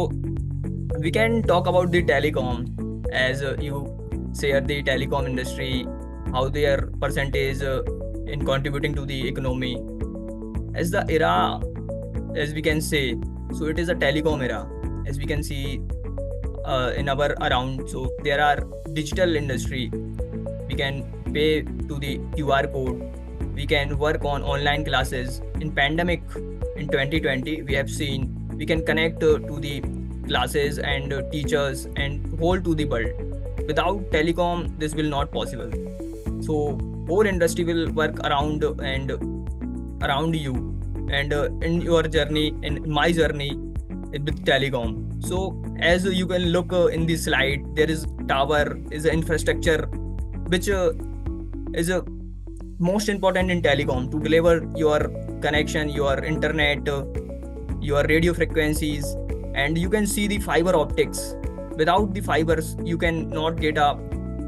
So we can talk about the telecom, as you say the telecom industry, how their percentage in contributing to the economy. As the era, as we can say, so it is a telecom era, as we can see in our around. So there are digital industry. We can pay to the QR code. We can work on online classes. In pandemic in 2020, we have seen we can connect to the classes and teachers and whole to the world. Without telecom, this will not possible. So whole industry will work around and around you and in your journey, in my journey with telecom. So as you can look in the slide, there is tower, is an infrastructure which is most important in telecom to deliver your connection, your internet, your radio frequencies, and you can see the fiber optics. Without the fibers, you can not get a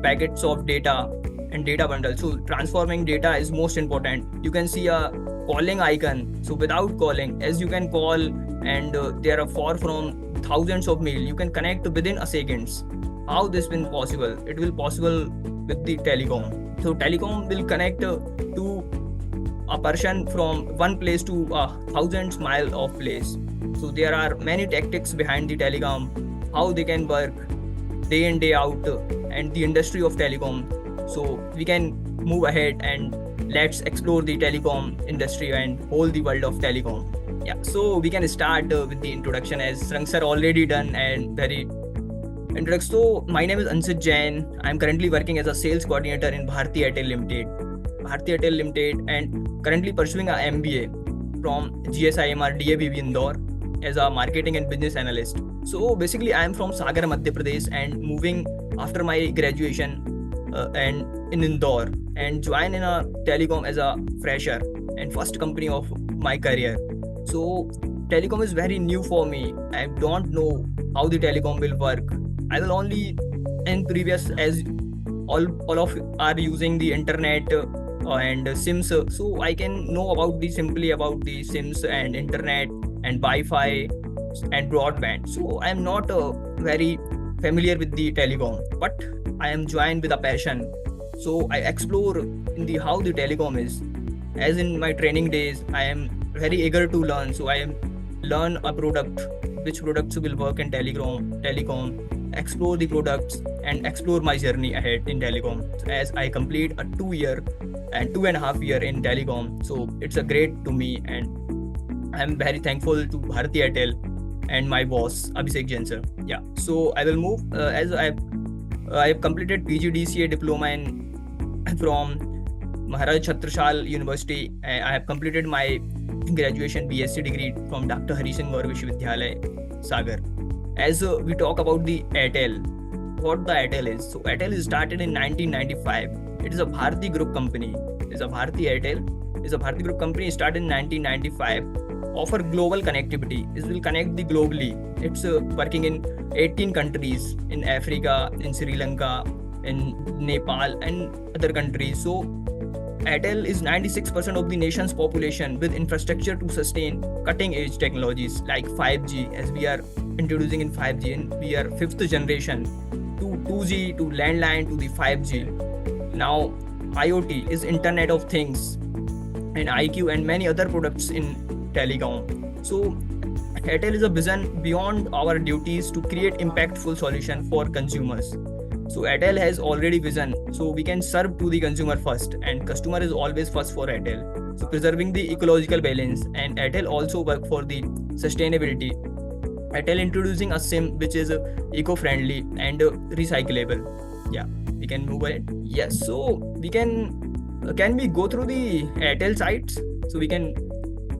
packets of data and data bundle. So transforming data is most important. You can see a calling icon. So without calling, as you can call and there are far from thousands of mail, you can connect within a seconds. How this been possible? It will possible with the telecom. So telecom will connect to a person from one place to thousands mile of place. So there are many tactics behind the telecom, how they can work day in day out, and the industry of telecom. So we can move ahead and let's explore the telecom industry and whole the world of telecom. Yeah, so we can start with the introduction, as Srang sir already done and very introduction. So my name is Anshit Jain. I'm currently working as a sales coordinator in Bharti Airtel Limited, and currently pursuing a MBA from GSIMR Indore as a marketing and business analyst. So basically I am from Sagar, Madhya Pradesh, and moving after my graduation and in Indore, and join in a telecom as a fresher and first company of my career. So telecom is very new for me. I don't know how the telecom will work. I will only in previous, as all of you are using the internet and sims, so I can know about the simply about the sims and internet and Wi-Fi and broadband. So I am not very familiar with the telecom, but I am joined with a passion. So I explore in the how the telecom is. As in my training days, I am very eager to learn. So I am learn a product, which products will work in telecom, explore the products and explore my journey ahead in telecom. As I complete a 2 year and 2.5 year in telecom, so it's a great to me, and I'm very thankful to Bharti Airtel and my boss Abhishek Jain sir. Yeah, so I will move as I have completed PGDCA diploma in from Maharaj Chhatrashal University. I have completed my graduation BSc degree from Dr. Hari Singh Gaur Vishwavidyalaya, Sagar. As we talk about the Airtel, what the Airtel is. So Airtel is started in 1995. It is a Bharti Group company. It's a Bharti Airtel. It's a Bharti Group company started in 1995. Offer global connectivity. It will connect the globally. It's working in 18 countries in Africa, in Sri Lanka, in Nepal, and other countries. So Airtel is 96% of the nation's population with infrastructure to sustain cutting-edge technologies like 5G, as we are introducing in 5G, and we are fifth generation to 2G to landline to the 5G. Now IoT is Internet of Things, and IQ and many other products in telecom. So Airtel is a vision beyond our duties to create impactful solution for consumers. So Airtel has already vision, so we can serve to the consumer first, and customer is always first for Airtel. So preserving the ecological balance, and Airtel also work for the sustainability. Airtel introducing a SIM which is eco-friendly and recyclable. Yeah, we can move ahead. Yes, so we can we go through the Airtel sites, so we can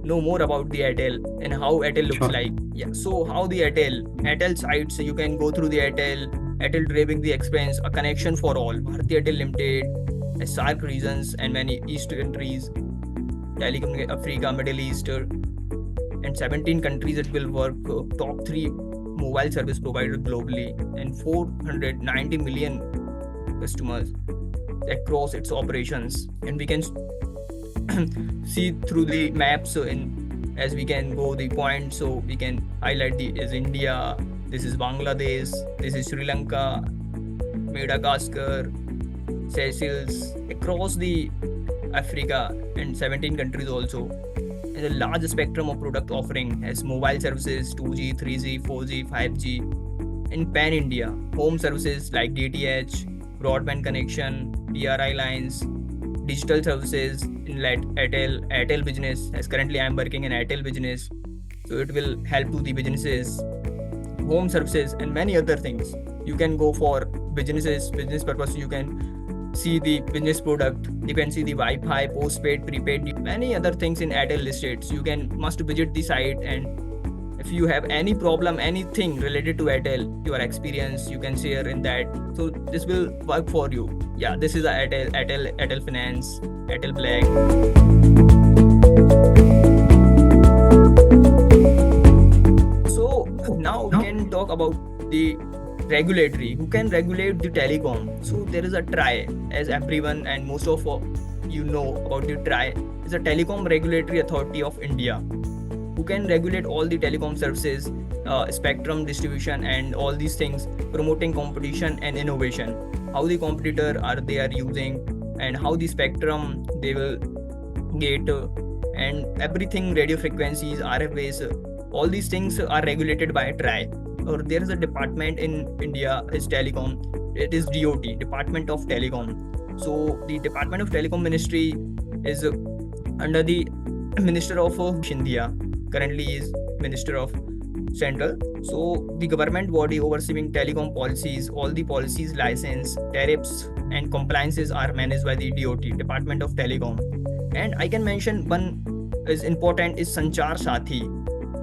know more about the Airtel and how Airtel looks Sure. like. Yeah, so how the Airtel sites, you can go through the Airtel driving the expense, a connection for all. Bharti Airtel Limited, SAARC regions and many East countries, Telecom Africa, Middle East, and 17 countries it will work. Top 3 mobile service provider globally, and 490 million customers across its operations. And we can see through the maps in as we can go the point, so we can highlight the is India, this is Bangladesh, this is Sri Lanka, Madagascar, Seychelles, across the Africa and 17 countries also. And a large spectrum of product offering as mobile services 2G, 3G, 4G, 5G. In Pan India, home services like DTH, broadband connection, PRI lines, digital services in Airtel business. As currently I am working in Airtel business, so it will help to the businesses, home services, and many other things. You can go for businesses, business purpose. You can see the business product. You can see the Wi-Fi, postpaid, prepaid, many other things in Airtel listed. So you can must visit the site, and if you have any problem, anything related to Airtel, your experience, you can share in that. So this will work for you. Yeah, this is a Airtel Finance, Airtel Black. So now we can talk about the regulatory. Who can regulate the telecom? So there is a TRAI, as everyone and most of you know about the TRAI. It's a Telecom Regulatory Authority of India, who can regulate all the telecom services, spectrum distribution, and all these things, promoting competition and innovation. How the competitor are they are using, and how the spectrum they will get, and everything, radio frequencies, RF waves, all these things are regulated by TRAI. Or there is a department in India is Telecom. It is DOT, Department of Telecom. So the Department of Telecom Ministry is under the Minister of India. Currently is Minister of Central. So the government body overseeing telecom policies, all the policies, license, tariffs, and compliances are managed by the DOT, Department of Telecom. And I can mention one is important is Sanchar Sathi.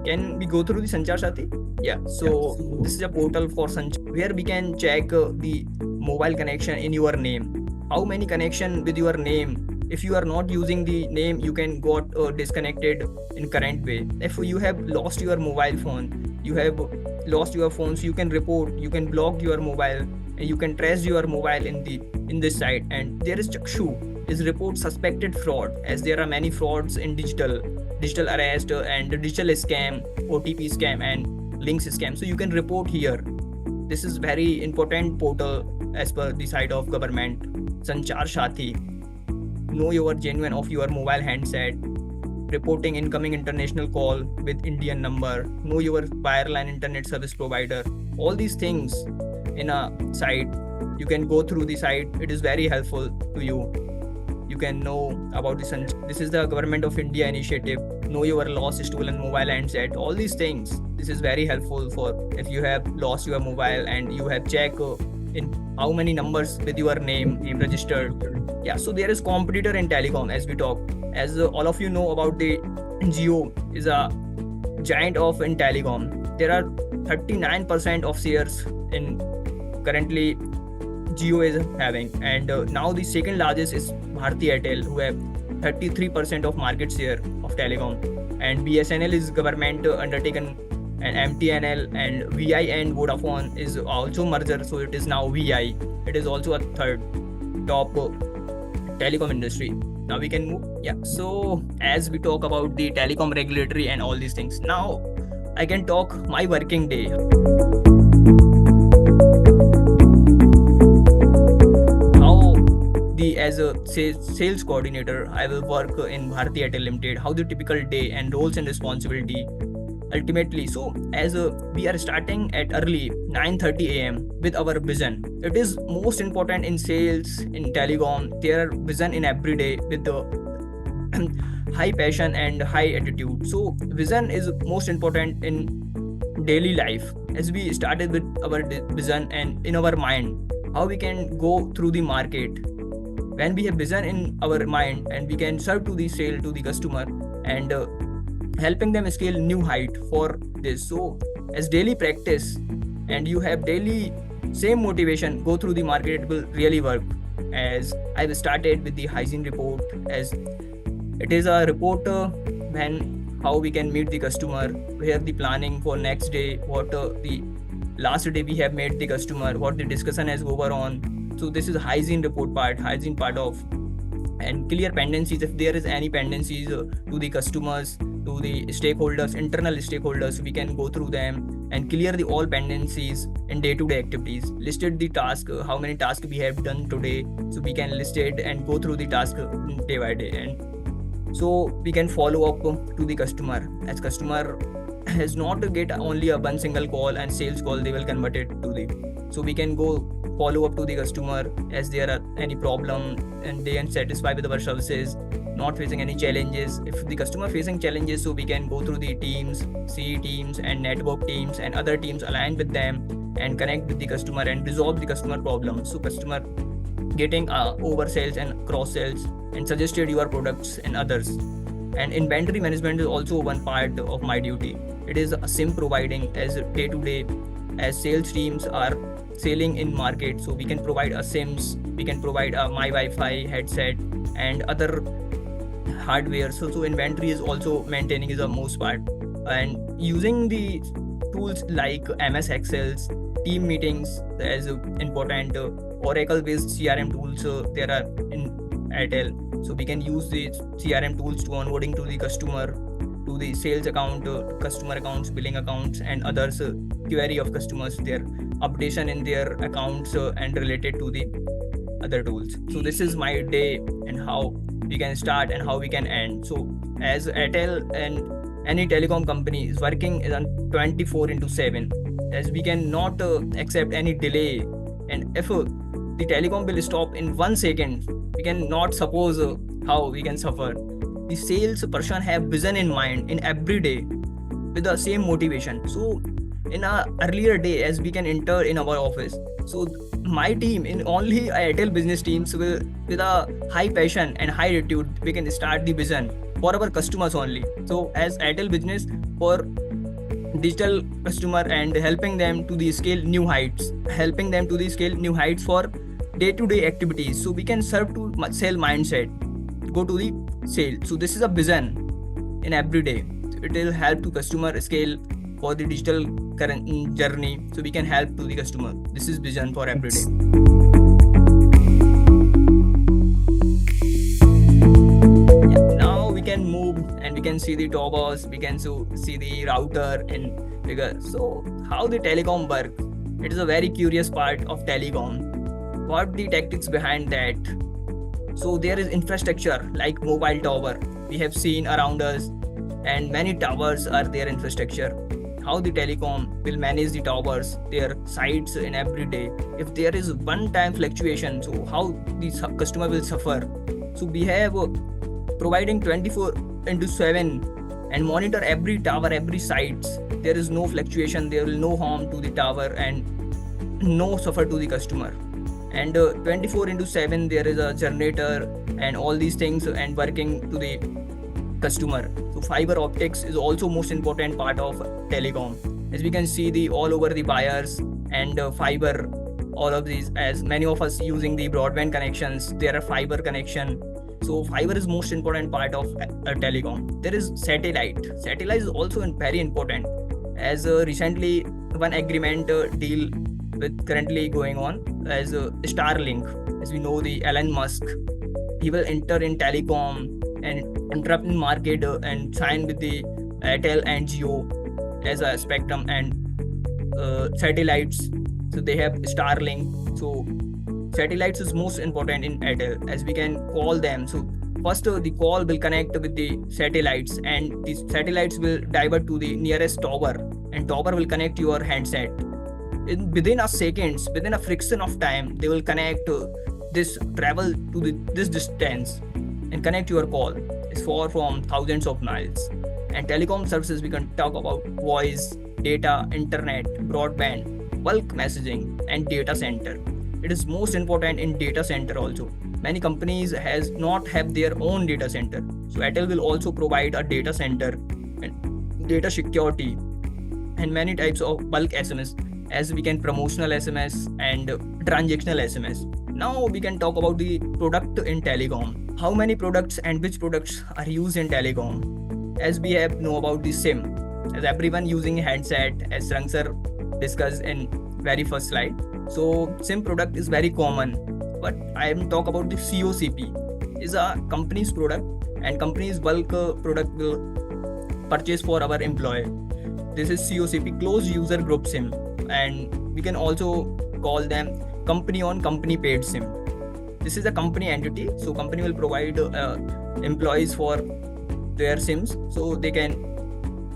Can we go through the Sanchar Sathi? Yeah. So this is a portal for Sanchar where we can check the mobile connection in your name. How many connection with your name? If you are not using the name, you can got disconnected in current way. If you have lost your mobile phone, you have lost your phone, so you can report, you can block your mobile, and you can trace your mobile in this site. And there is Chakshu is report suspected fraud, as there are many frauds in digital arrest and digital scam, OTP scam, and links scam. So you can report here. This is very important portal as per the side of government. Sanchar Sathi. Know your genuine of your mobile handset, reporting incoming international call with Indian number, know your wireline internet service provider. All these things in a site, you can go through the site. It is very helpful to you. You can know about this. This is the Government of India initiative. Know your lost stolen mobile handset. All these things. This is very helpful for if you have lost your mobile and you have checked in how many numbers with your name registered. Yeah, so there is competitor in telecom as we talk. As all of you know about the Jio is a giant of in telecom. There are 39% of shares in currently Jio is having, and now the second largest is Bharti Airtel, who have 33% of market share of telecom, and BSNL is government undertaken, and MTNL and VI and Vodafone is also merger, so it is now VI. It is also a third top telecom industry. Now we can move. Yeah, so as we talk about the telecom regulatory and all these things, now I can talk my working day. How the as a sales coordinator, I will work in Bharti Airtel Limited. How the typical day and roles and responsibility. Ultimately, so as we are starting at early 9:30 a.m. with our vision. It is most important in sales, in telecom. Their vision in every day with the high passion and high attitude. So vision is most important in daily life. As we started with our vision and in our mind, how we can go through the market. When we have vision in our mind and we can serve to the sale to the customer and helping them scale new height for this. So as daily practice and you have daily same motivation, go through the market, it will really work. As I've started with the hygiene report, as it is a report when how we can meet the customer, where the planning for next day, what the last day we have made the customer, what the discussion has over on. So this is hygiene report part, hygiene part of, and clear pendencies if there is any pendencies to the customers. to the stakeholders, internal stakeholders. We can go through them and clear the all pendencies in day-to-day activities. Listed the task, how many tasks we have done today. So we can list it and go through the task day by day. And so we can follow up to the customer, as customer has not to get only a one single call and sales call, they will convert it to the. So we can go follow up to the customer as there are any problem and they are satisfied with our services, not facing any challenges. If the customer facing challenges, so we can go through the teams, CE teams and network teams and other teams, align with them and connect with the customer and resolve the customer problem. So customer getting oversells and cross sells and suggested your products and others. And inventory management is also one part of my duty. It is a SIM providing as day to day, as sales teams are selling in market. So we can provide a SIMs, we can provide a my Wi-Fi headset and other hardware. So inventory is also maintaining is the most part. And using the tools like MS Excels, team meetings as important, Oracle based CRM tools there are in Airtel. So we can use the CRM tools to onboarding to the customer, to the sales account, customer accounts, billing accounts and others, query of customers, their updation in their accounts and related to the other tools. So this is my day and how we can start and how we can end. So as Airtel and any telecom company is working is on 24/7, as we cannot accept any delay. And if the telecom will stop in 1 second, we cannot suppose how we can suffer. The sales person have vision in mind in every day with the same motivation. So in our earlier day, as we can enter in our office, so my team in only Airtel business teams will with a high passion and high attitude, we can start the vision for our customers only. So as Airtel business for digital customer and helping them to the scale new heights, helping them to the scale new heights for day-to-day activities. So we can serve to sell mindset, go to the sale. So this is a vision in every day. It will help to customer scale for the digital current journey. So we can help to the customer. This is vision for every day. Now we can move and we can see the towers, we can see the router and figure. So how the telecom work? It is a very curious part of telecom. What the tactics behind that? So there is infrastructure like mobile tower we have seen around us, and many towers are their infrastructure. How the telecom will manage the towers, their sites in every day. If there is one time fluctuation, so how the customer will suffer. So we have providing 24/7 and monitor every tower, every sites. There is no fluctuation, there will no harm to the tower and no suffer to the customer. And 24/7 there is a generator and all these things and working to the customer. So fiber optics is also most important part of telecom, as we can see the all over the wires and fiber, all of these, as many of us using the broadband connections, there are fiber connection. So fiber is most important part of telecom. There is satellite is also very important, as recently one agreement deal with currently going on as Starlink. As we know, the Elon Musk, he will enter in telecom and interrupt in market and sign with the Airtel and Jio as a spectrum and satellites. So they have Starlink. So satellites is most important in Airtel, as we can call them. So first the call will connect with the satellites and the satellites will divert to the nearest tower and tower will connect your handset. Within a seconds, within a fraction of time, they will connect this travel to this distance and connect your call. It's far from thousands of miles. And telecom services, we can talk about voice, data, internet, broadband, bulk messaging, and data center. It is most important in data center also. Many companies has not have their own data center. So Airtel will also provide a data center and data security and many types of bulk SMS, as we can promotional SMS and transactional SMS. Now we can talk about the product in telecom. How many products and which products are used in telecom? As we have know about the SIM, as everyone using handset, as Rang sir discussed in very first slide. So SIM product is very common, but I am talk about the COCP is a company's product and company's bulk product will purchase for our employee. This is COCP, closed user group SIM, and we can also call them company on company paid SIM. This is a company entity, so company will provide employees for their SIMs, so they can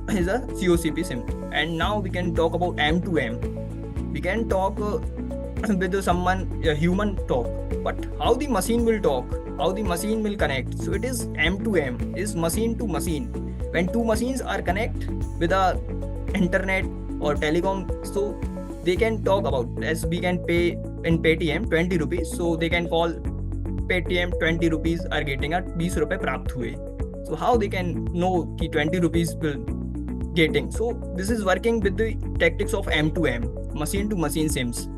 is a COCP SIM. And now we can talk about M2M. We can talk with someone, a human talk, but how the machine will talk, how the machine will connect. So it is M2M, is machine to machine. When two machines are connect with a internet or telecom, so they can talk about, as we can pay in Paytm 20 rupees, so they can call Paytm 20 rupees are getting at 20 रुपए प्राप्त हुए. So how they can know कि 20 rupees will getting. So this is working with the tactics of M2M, machine to machine SIMs.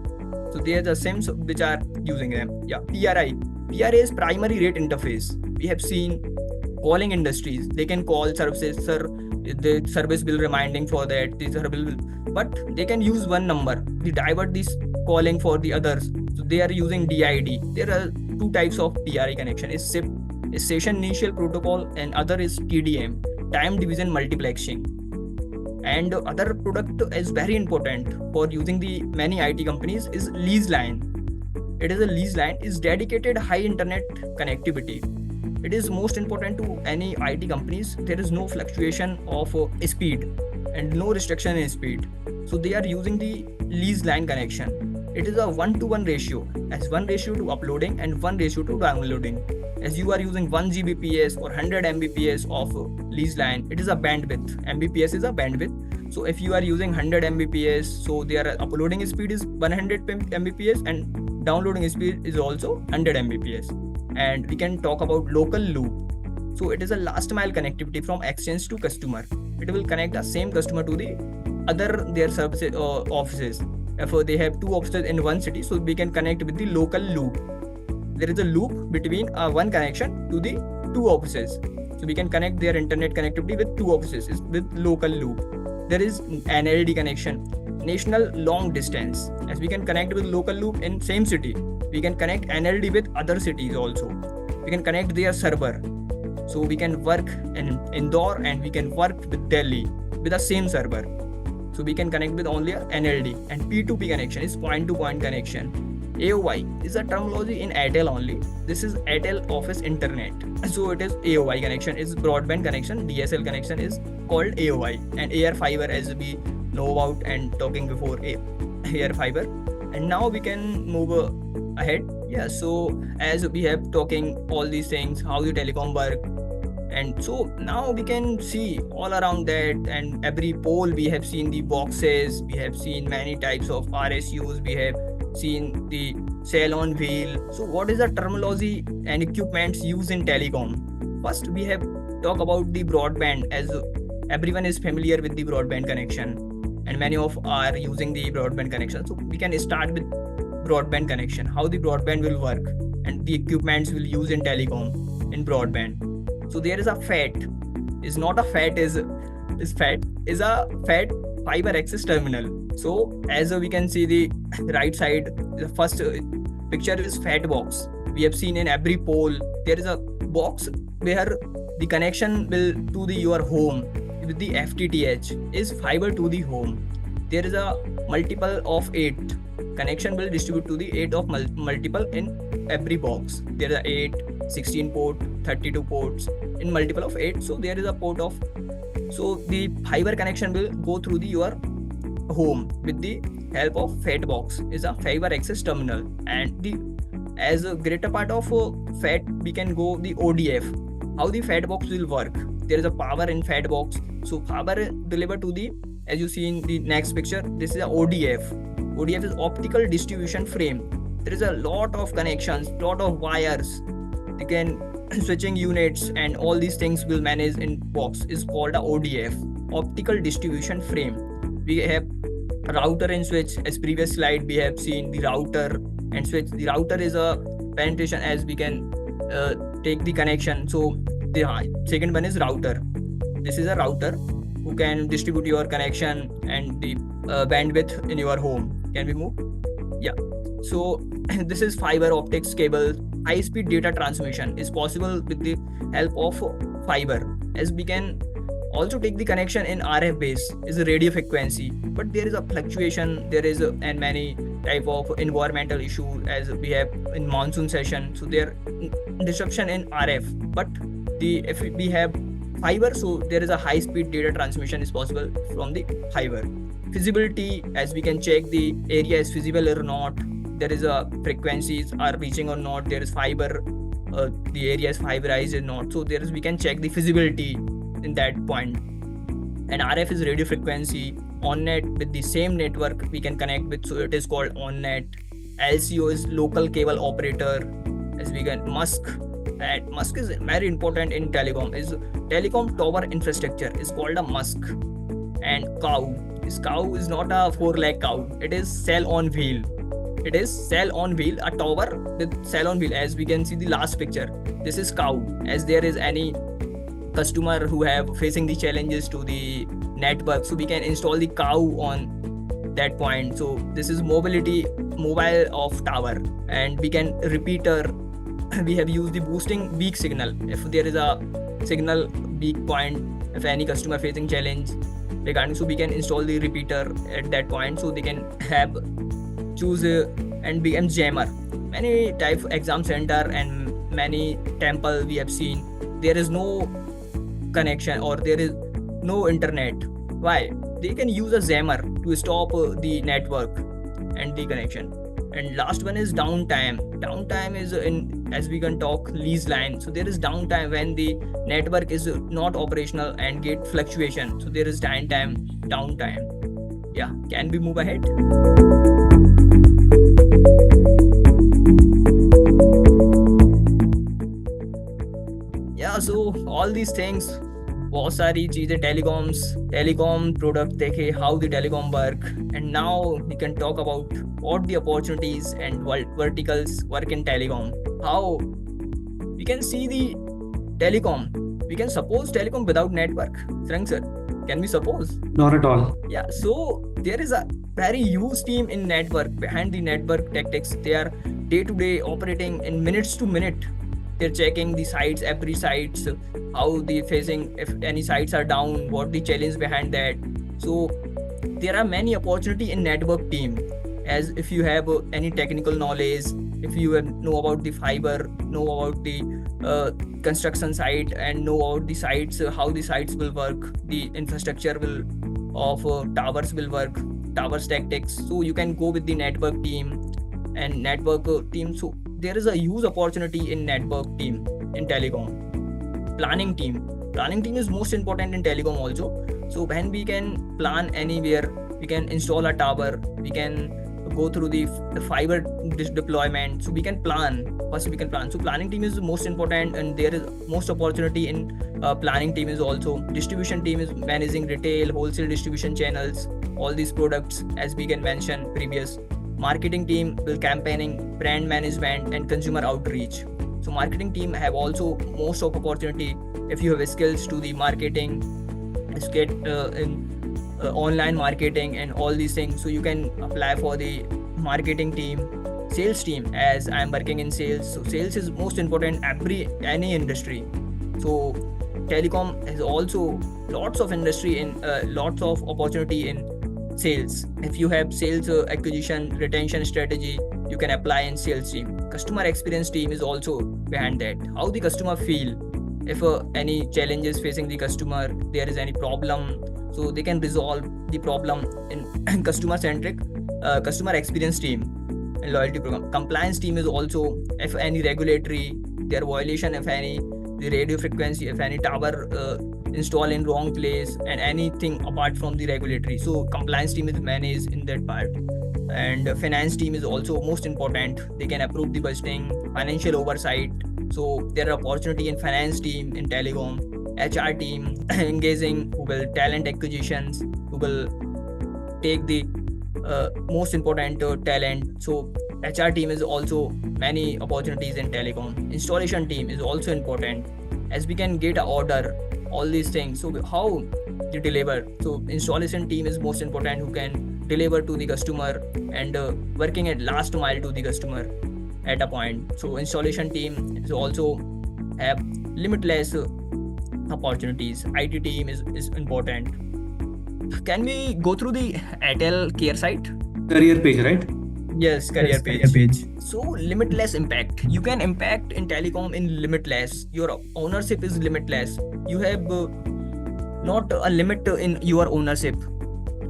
So they are the SIMs which are using them. Yeah, PRI. PRI is primary rate interface. We have seen calling industries. They can call services, sir, the service bill reminding for that, the service bill, but they can use one number. They divert this calling for the others. So they are using DID. There are two types of PRI connection. Is SIP, is session initial protocol, and other is TDM, time division multiplexing. And other product is very important for using the many IT companies is lease line. It is a lease line, is dedicated high internet connectivity. It is most important to any IT companies. There is no fluctuation of speed and no restriction in speed. So they are using the lease line connection. It is a 1-to-1 ratio, as 1 ratio to uploading and 1 ratio to downloading. As you are using 1 Gbps or 100 Mbps of lease line, it is a bandwidth. Mbps is a bandwidth. So if you are using 100 Mbps, so their uploading speed is 100 Mbps and downloading speed is also 100 Mbps. And we can talk about local loop. So it is a last mile connectivity from exchange to customer. It will connect the same customer to the other their services offices. If they have two offices in one city, so we can connect with the local loop. There is a loop between one connection to the two offices. So we can connect their internet connectivity with two offices with local loop. There is NLD connection, national long distance. As we can connect with local loop in same city, we can connect NLD with other cities also. We can connect their server. So we can work in Indore and we can work with Delhi with the same server. So we can connect with only NLD. And P2P connection is point-to-point connection. AOI is a terminology in Airtel only. This is Airtel Office Internet. So it is AOI connection, is broadband connection. DSL connection is called AOI. And air fiber, as we know about and talking before, air fiber. And now we can move ahead. Yeah, so as we have talking all these things, how the telecom work. And so now we can see all around that, and every pole we have seen the boxes, we have seen many types of RSUs, we have seen the cell on wheel. So what is the terminology and equipments used in telecom? First we have talk about the broadband, as everyone is familiar with the broadband connection and many of are using the broadband connection. So we can start with broadband connection, how the broadband will work and the equipments will use in telecom in broadband. So there is a FAT, is not a FAT, is FAT, is a FAT fiber access terminal. So as we can see the right side, the first picture is FAT box. We have seen in every pole there is a box where the connection will to the your home with the FTTH is fiber to the home. There is a multiple of 8 connection will distribute to the 8 of multiple in every box. There is a 8, 16 port, 32 ports in multiple of 8. So there is a port of, so the fiber connection will go through the your home with the help of FAT box, is a fiber access terminal. And the as a greater part of FAT we can go the ODF. How the FAT box will work? There is a power in FAT box. So power delivered to the, as you see in the next picture, this is a ODF. ODF is optical distribution frame. There is a lot of connections, lot of wires. You can switching units and all these things will manage in box is called a ODF, optical distribution frame. We have router and switch. As previous slide we have seen the router and switch. The router is a penetration, as we can take the connection. So the second one is router. This is a router who can distribute your connection and the bandwidth in your home. Can we move? Yeah. So this is fiber optics cable. High speed data transmission is possible with the help of fiber. As we can also take the connection in RF base is a radio frequency, but there is a fluctuation, there is and many type of environmental issue as we have in monsoon session, so there disruption in RF. But if we have fiber, so there is a high speed data transmission is possible from the fiber. Feasibility, as we can check the area is feasible or not, there is a frequencies are reaching or not, there is fiber, the area is fiberized or not, so there is we can check the feasibility in that point. And RF is radio frequency. On net with the same network we can connect with, so it is called on net. LCO is local cable operator, as we can Musk. And Musk is very important in telecom, is telecom tower infrastructure is called a Musk. And cow is not a 4 leg cow, it is cell on wheel. It is cell on wheel, a tower with cell on wheel, as we can see the last picture. This is cow, as there is any customer who have facing the challenges to the network, so we can install the cow on that point. So this is mobile of tower. And we can repeater, we have used the boosting weak signal. If there is a signal weak point, if any customer facing challenge regarding, so we can install the repeater at that point, so they can have choose and become jammer. Many type of exam center and many temple we have seen, there is no connection or there is no internet. Why? They can use a jammer to stop the network and the connection. And last one is downtime. Downtime is in, as we can talk, lease line. So there is downtime when the network is not operational and get fluctuation, so there is downtime. Yeah, can we move ahead? Yeah, so all these things, बहुत सारी चीज़ें telecom product देखे, how the telecom work. And now we can talk about what the opportunities and verticals work in telecom. How we can see the telecom, we can suppose telecom without network. Sarang sir, can we suppose? Not at all. Yeah, so there is a very huge team in network behind the network tactics. They are day to day operating in minutes to minute. They're checking the sites, every sites, how they facing, if any sites are down, what the challenge behind that. So there are many opportunity in network team, as if you have any technical knowledge, if you know about the fiber, know about the construction site, and know about the sites, how the sites will work, the infrastructure will of towers will work, towers tactics. So you can go with the network team and network team. So there is a huge opportunity in network team in telecom. Planning team is most important in telecom also. So when we can plan anywhere, we can install a tower, we can go through the fiber deployment, so we can plan. First we can plan. So planning team is most important, and there is most opportunity in planning team is also. Distribution team is managing retail, wholesale distribution channels, all these products, as we can mention previous. Marketing team will campaigning, brand management, and consumer outreach. So marketing team have also most of opportunity if you have skills to the marketing, get in online marketing and all these things. So you can apply for the marketing team. Sales team, as I am working in sales, so sales is most important any industry. So telecom has also lots of industry in lots of opportunity in sales. If you have sales acquisition retention strategy, you can apply in sales team. Customer experience team is also behind that. How the customer feel, if any challenges facing the customer, there is any problem, so they can resolve the problem in customer centric customer experience team. And loyalty program. Compliance team is also, if any regulatory, their violation, if any the radio frequency, if any tower install in wrong place, and anything apart from the regulatory, so compliance team is managed in that part. And finance team is also most important. They can approve the budgeting, financial oversight. So there are opportunity in finance team in telecom. HR team engaging, who will talent acquisitions, who will take the most important talent. So HR team is also many opportunities in telecom. Installation team is also important, as we can get an order, all these things. So how you deliver? So installation team is most important, who can deliver to the customer and working at last mile to the customer at a point. So installation team is also have limitless opportunities. IT team is important. Can we go through the Airtel care site? Career page, right? Yes, career Yes, career page. page. So limitless impact. You can impact in telecom in limitless. Your ownership is limitless. You have not a limit in your ownership,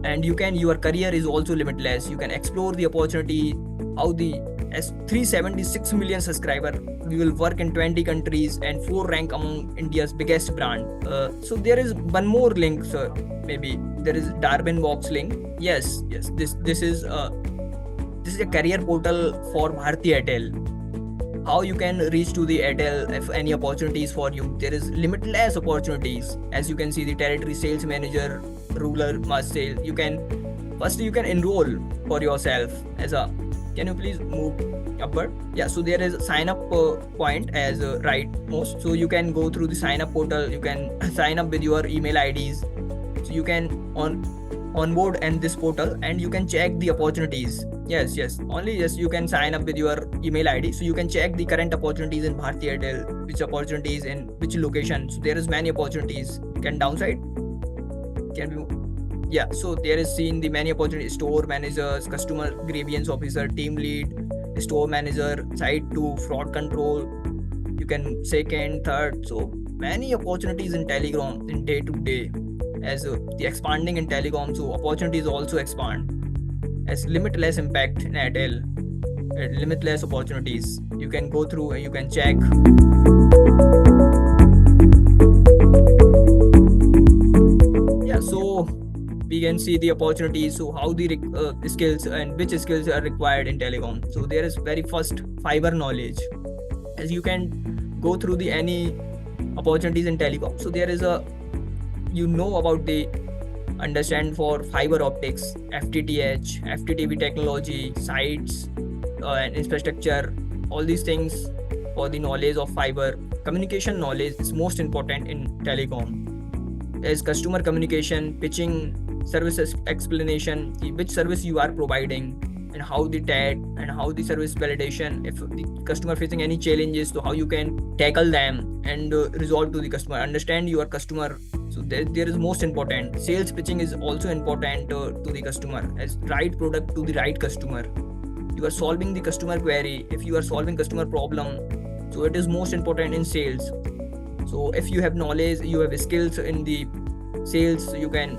and your career is also limitless. You can explore the opportunity. How the as 376 million subscriber, we will work in 20 countries and 4 rank among India's biggest brand. So there is one more link, sir. Maybe there is Darwin Box link. Yes. This is a career portal for Bharti Airtel. How you can reach to the Airtel if any opportunities for you. There is limitless opportunities. As you can see, the territory sales manager, ruler must sale. You can enroll for yourself as a. Can you please move upward? Yeah. So there is a sign up point as right most. So you can go through the sign up portal. You can sign up with your email IDs. So you can onboard in this portal and you can check the opportunities. Yes, you can sign up with your email ID, so you can check the current opportunities in Bharti Airtel, which opportunities in which location. So there is many opportunities. Can downside? Can we? Yeah, so there is seen the many opportunities: store managers, customer grievance officer, team lead, store manager, site 2, fraud control. You can second, third. So many opportunities in Telecom in day to day. As the expanding in telecom, so opportunities also expand. As limitless impact in Airtel, limitless opportunities. You can go through and you can check. Yeah, so we can see the opportunities. So how the skills and which skills are required in telecom. So there is very first fiber knowledge. As you can go through the any opportunities in telecom. So there is about the understand for fiber optics, FTTH, FTTV technology, sites, and infrastructure, all these things for the knowledge of fiber. Communication knowledge is most important in telecom. As customer communication, pitching, services explanation, which service you are providing, and how the tag and how the service validation. If the customer facing any challenges, so how you can tackle them and resolve to the customer. Understand your customer. So there is most important. Sales pitching is also important to the customer, as right product to the right customer. You are solving the customer query. If you are solving customer problem, so it is most important in sales. So if you have knowledge, you have skills in the sales, you can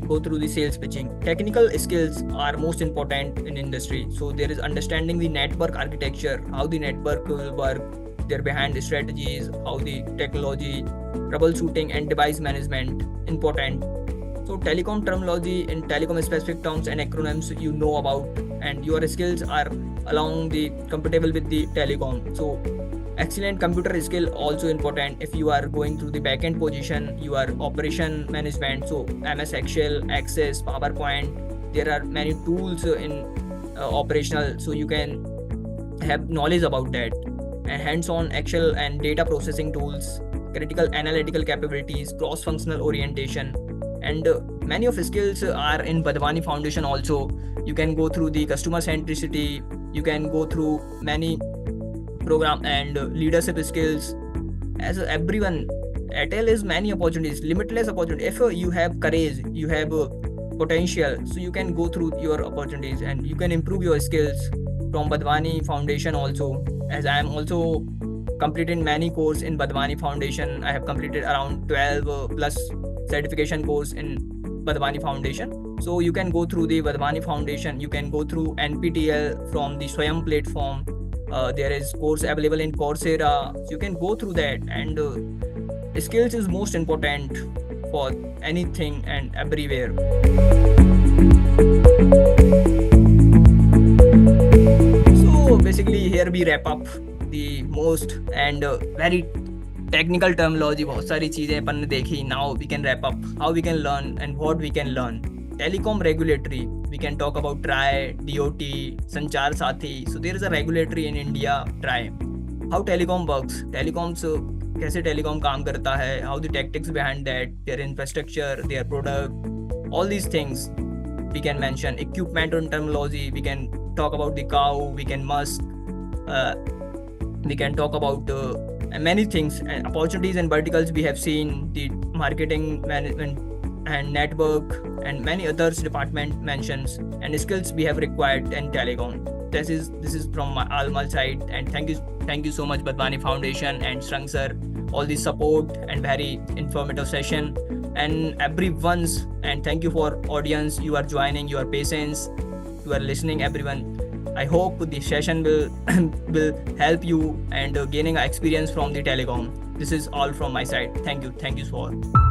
go through the sales pitching. Technical skills are most important in industry. So there is understanding the network architecture, how the network will work, their behind strategies, how the technology, troubleshooting and device management important. So telecom terminology in telecom specific terms and acronyms you know about, and your skills are along the compatible with the telecom. So excellent computer skill also important. If you are going through the backend position, you are operation management, so MS Excel, Access, PowerPoint, there are many tools in operational, so you can have knowledge about that. And hands-on Excel and data processing tools, critical analytical capabilities, cross-functional orientation, and many of skills are in Badwani Foundation also. You can go through the customer centricity, you can go through many program and leadership skills. As everyone, Airtel is many opportunities, limitless opportunity. If you have courage, you have potential, so you can go through your opportunities and you can improve your skills from Badwani Foundation also. As I am also completed many course in Badwani Foundation. I have completed around 12 plus certification course in Badwani Foundation. So you can go through the Badwani Foundation. You can go through NPTEL from the Swayam platform. There is course available in Coursera. So you can go through that, and skills is most important for anything and everywhere. So basically here we wrap up the most and very technical terminology. बहुत सारी चीजें अपन ने देखी. Now we can wrap up how we can learn and what we can learn. Telecom regulatory, we can talk about TRAI, DOT, Sanchar Sathi. So there is a regulatory in India, TRAI. How telecom works, telecoms कैसे telecom काम करता है, how the tactics behind that, their infrastructure, their product, all these things we can mention. Equipment and terminology, we can talk about the cow, we can musk, we can talk about and many things and opportunities and verticals we have seen, the marketing management and network and many others department mentions and skills we have required in telecom. This is from all my side, and thank you so much Badwani Foundation and Shrang sir, all the support and very informative session and everyone's, and thank you for audience, you are joining, your patience, you are listening everyone. I hope the session will will help you and gaining experience from the telecom. This is all from my side. Thank you for